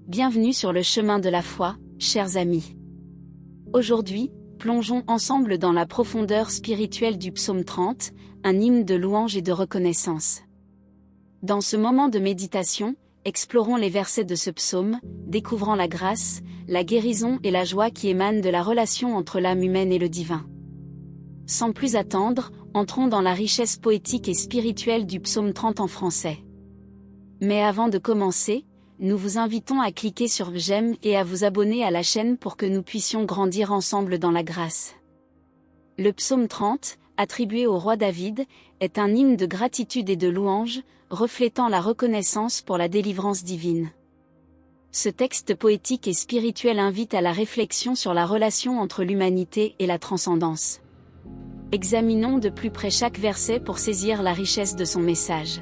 Bienvenue sur le chemin de la foi, chers amis. Aujourd'hui, plongeons ensemble dans la profondeur spirituelle du psaume 30, un hymne de louange et de reconnaissance. Dans ce moment de méditation, explorons les versets de ce psaume, découvrant la grâce, la guérison et la joie qui émanent de la relation entre l'âme humaine et le divin. Sans plus attendre, entrons dans la richesse poétique et spirituelle du psaume 30 en français. Mais avant de commencer, nous vous invitons à cliquer sur j'aime et à vous abonner à la chaîne pour que nous puissions grandir ensemble dans la grâce. Le psaume 30, attribué au roi David, est un hymne de gratitude et de louange, reflétant la reconnaissance pour la délivrance divine. Ce texte poétique et spirituel invite à la réflexion sur la relation entre l'humanité et la transcendance. Examinons de plus près chaque verset pour saisir la richesse de son message.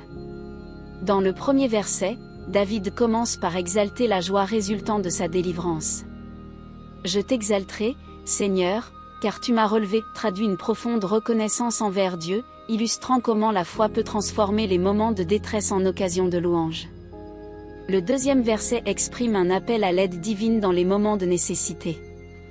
Dans le premier verset, David commence par exalter la joie résultant de sa délivrance. « Je t'exalterai, Seigneur, car tu m'as relevé » traduit une profonde reconnaissance envers Dieu, illustrant comment la foi peut transformer les moments de détresse en occasion de louange. Le deuxième verset exprime un appel à l'aide divine dans les moments de nécessité.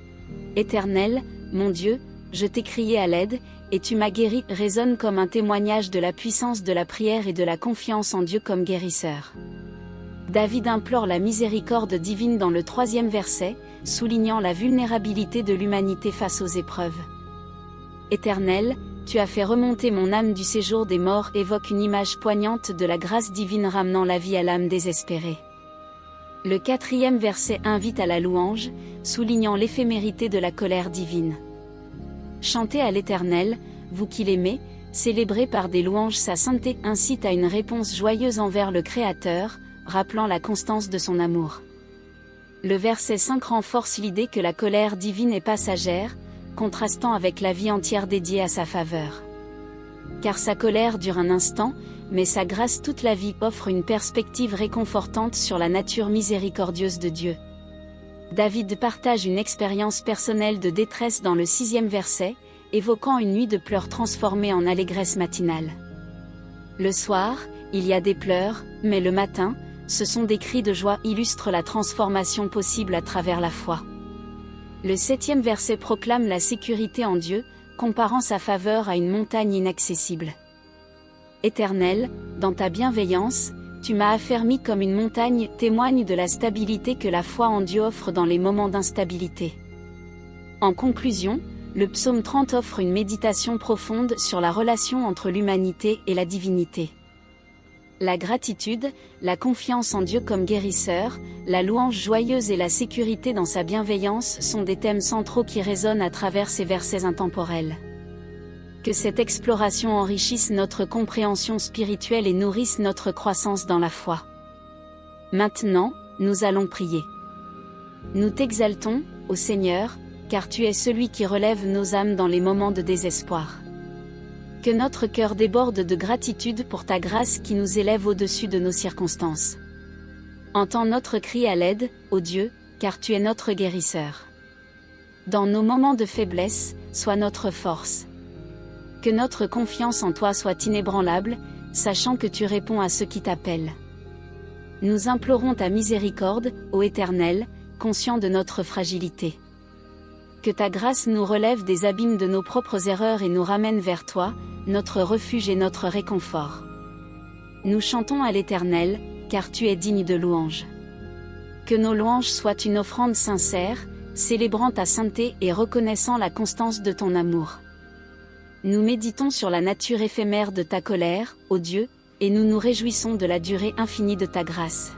« Éternel, mon Dieu, je t'ai crié à l'aide, et tu m'as guéri » résonne comme un témoignage de la puissance de la prière et de la confiance en Dieu comme guérisseur. David implore la miséricorde divine dans le troisième verset, soulignant la vulnérabilité de l'humanité face aux épreuves. « Éternel, tu as fait remonter mon âme du séjour des morts » évoque une image poignante de la grâce divine ramenant la vie à l'âme désespérée. Le quatrième verset invite à la louange, soulignant l'éphémérité de la colère divine. Chantez à l'Éternel, vous qui l'aimez, célébrez par des louanges sa sainteté incite à une réponse joyeuse envers le Créateur, rappelant la constance de son amour. Le verset 5 renforce l'idée que la colère divine est passagère, contrastant avec la vie entière dédiée à sa faveur. Car sa colère dure un instant, mais sa grâce toute la vie offre une perspective réconfortante sur la nature miséricordieuse de Dieu. David partage une expérience personnelle de détresse dans le sixième verset, évoquant une nuit de pleurs transformée en allégresse matinale. Le soir, il y a des pleurs, mais le matin, ce sont des cris de joie illustrent la transformation possible à travers la foi. Le septième verset proclame la sécurité en Dieu, comparant sa faveur à une montagne inaccessible. Éternel, dans ta bienveillance, tu m'as affermi comme une montagne, témoigne de la stabilité que la foi en Dieu offre dans les moments d'instabilité. En conclusion, le psaume 30 offre une méditation profonde sur la relation entre l'humanité et la divinité. La gratitude, la confiance en Dieu comme guérisseur, la louange joyeuse et la sécurité dans sa bienveillance sont des thèmes centraux qui résonnent à travers ces versets intemporels. Que cette exploration enrichisse notre compréhension spirituelle et nourrisse notre croissance dans la foi. Maintenant, nous allons prier. Nous t'exaltons, ô Seigneur, car tu es celui qui relève nos âmes dans les moments de désespoir. Que notre cœur déborde de gratitude pour ta grâce qui nous élève au-dessus de nos circonstances. Entends notre cri à l'aide, ô Dieu, car tu es notre guérisseur. Dans nos moments de faiblesse, sois notre force. Que notre confiance en toi soit inébranlable, sachant que tu réponds à ceux qui t'appellent. Nous implorons ta miséricorde, ô Éternel, conscient de notre fragilité. Que ta grâce nous relève des abîmes de nos propres erreurs et nous ramène vers toi, notre refuge et notre réconfort. Nous chantons à l'Éternel, car tu es digne de louange. Que nos louanges soient une offrande sincère, célébrant ta sainteté et reconnaissant la constance de ton amour. Nous méditons sur la nature éphémère de ta colère, ô Dieu, et nous nous réjouissons de la durée infinie de ta grâce.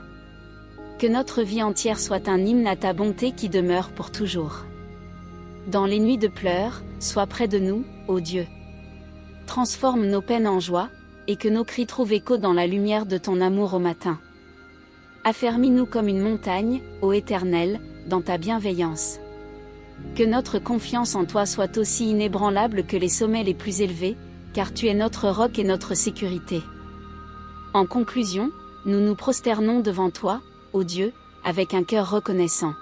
Que notre vie entière soit un hymne à ta bonté qui demeure pour toujours. Dans les nuits de pleurs, sois près de nous, ô Dieu. Transforme nos peines en joie, et que nos cris trouvent écho dans la lumière de ton amour au matin. Affermis-nous comme une montagne, ô Éternel, dans ta bienveillance. Que notre confiance en toi soit aussi inébranlable que les sommets les plus élevés, car tu es notre roc et notre sécurité. En conclusion, nous nous prosternons devant toi, ô Dieu, avec un cœur reconnaissant.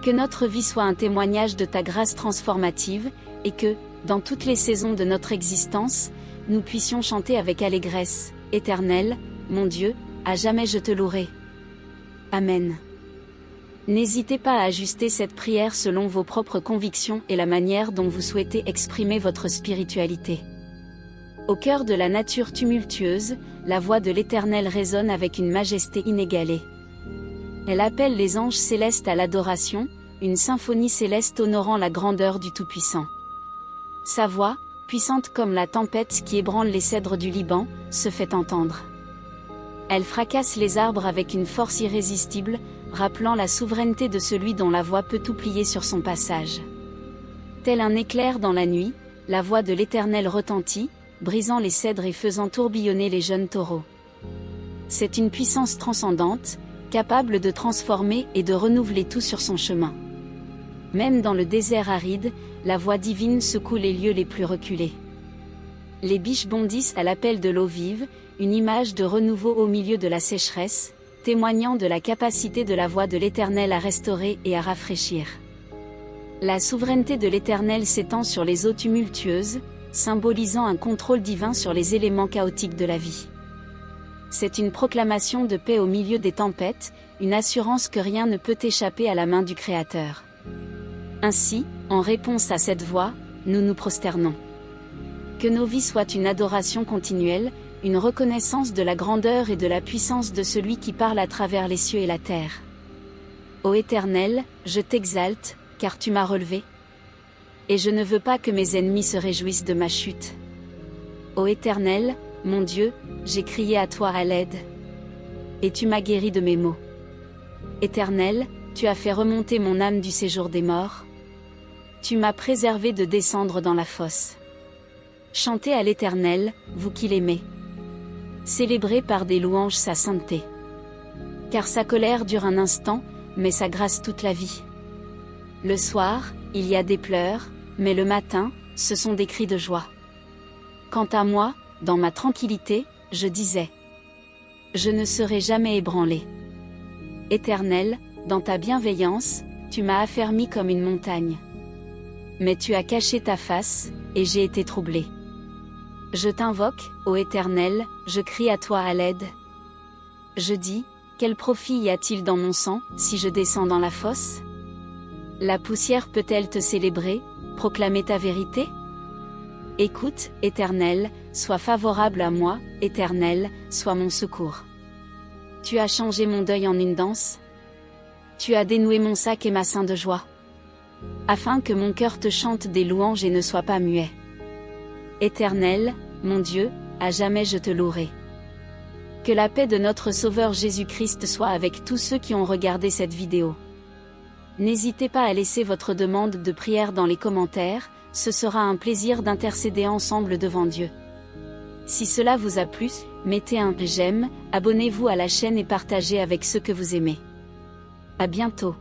Que notre vie soit un témoignage de ta grâce transformative, et que, dans toutes les saisons de notre existence, nous puissions chanter avec allégresse, « Éternel, mon Dieu, à jamais je te louerai. » Amen. N'hésitez pas à ajuster cette prière selon vos propres convictions et la manière dont vous souhaitez exprimer votre spiritualité. Au cœur de la nature tumultueuse, la voix de l'Éternel résonne avec une majesté inégalée. Elle appelle les anges célestes à l'adoration, une symphonie céleste honorant la grandeur du Tout-Puissant. Sa voix, puissante comme la tempête qui ébranle les cèdres du Liban, se fait entendre. Elle fracasse les arbres avec une force irrésistible, rappelant la souveraineté de celui dont la voix peut tout plier sur son passage. Tel un éclair dans la nuit, la voix de l'Éternel retentit, brisant les cèdres et faisant tourbillonner les jeunes taureaux. C'est une puissance transcendante, capable de transformer et de renouveler tout sur son chemin. Même dans le désert aride, la voix divine secoue les lieux les plus reculés. Les biches bondissent à l'appel de l'eau vive, une image de renouveau au milieu de la sécheresse, témoignant de la capacité de la voix de l'Éternel à restaurer et à rafraîchir. La souveraineté de l'Éternel s'étend sur les eaux tumultueuses, symbolisant un contrôle divin sur les éléments chaotiques de la vie. C'est une proclamation de paix au milieu des tempêtes, une assurance que rien ne peut échapper à la main du Créateur. Ainsi, en réponse à cette voix, nous nous prosternons. Que nos vies soient une adoration continuelle, une reconnaissance de la grandeur et de la puissance de celui qui parle à travers les cieux et la terre. Ô Éternel, je t'exalte, car tu m'as relevé. Et je ne veux pas que mes ennemis se réjouissent de ma chute. Ô Éternel, mon Dieu, j'ai crié à toi à l'aide. Et tu m'as guéri de mes maux. Éternel, tu as fait remonter mon âme du séjour des morts. Tu m'as préservé de descendre dans la fosse. Chantez à l'Éternel, vous qui l'aimez. Célébrez par des louanges sa sainteté. Car sa colère dure un instant, mais sa grâce toute la vie. Le soir, il y a des pleurs, mais le matin, ce sont des cris de joie. Quant à moi, dans ma tranquillité, je disais: je ne serai jamais ébranlé. Éternel, dans ta bienveillance, tu m'as affermi comme une montagne. Mais tu as caché ta face, et j'ai été troublé. Je t'invoque, ô Éternel, je crie à toi à l'aide. Je dis: quel profit y a-t-il dans mon sang, si je descends dans la fosse? La poussière peut-elle te célébrer, proclamer ta vérité? Écoute, Éternel, sois favorable à moi, Éternel, sois mon secours. Tu as changé mon deuil en une danse. Tu as dénoué mon sac et ma ceint de joie. Afin que mon cœur te chante des louanges et ne soit pas muet. Éternel, mon Dieu, à jamais je te louerai. Que la paix de notre Sauveur Jésus-Christ soit avec tous ceux qui ont regardé cette vidéo. N'hésitez pas à laisser votre demande de prière dans les commentaires, ce sera un plaisir d'intercéder ensemble devant Dieu. Si cela vous a plu, mettez un j'aime, abonnez-vous à la chaîne et partagez avec ceux que vous aimez. À bientôt.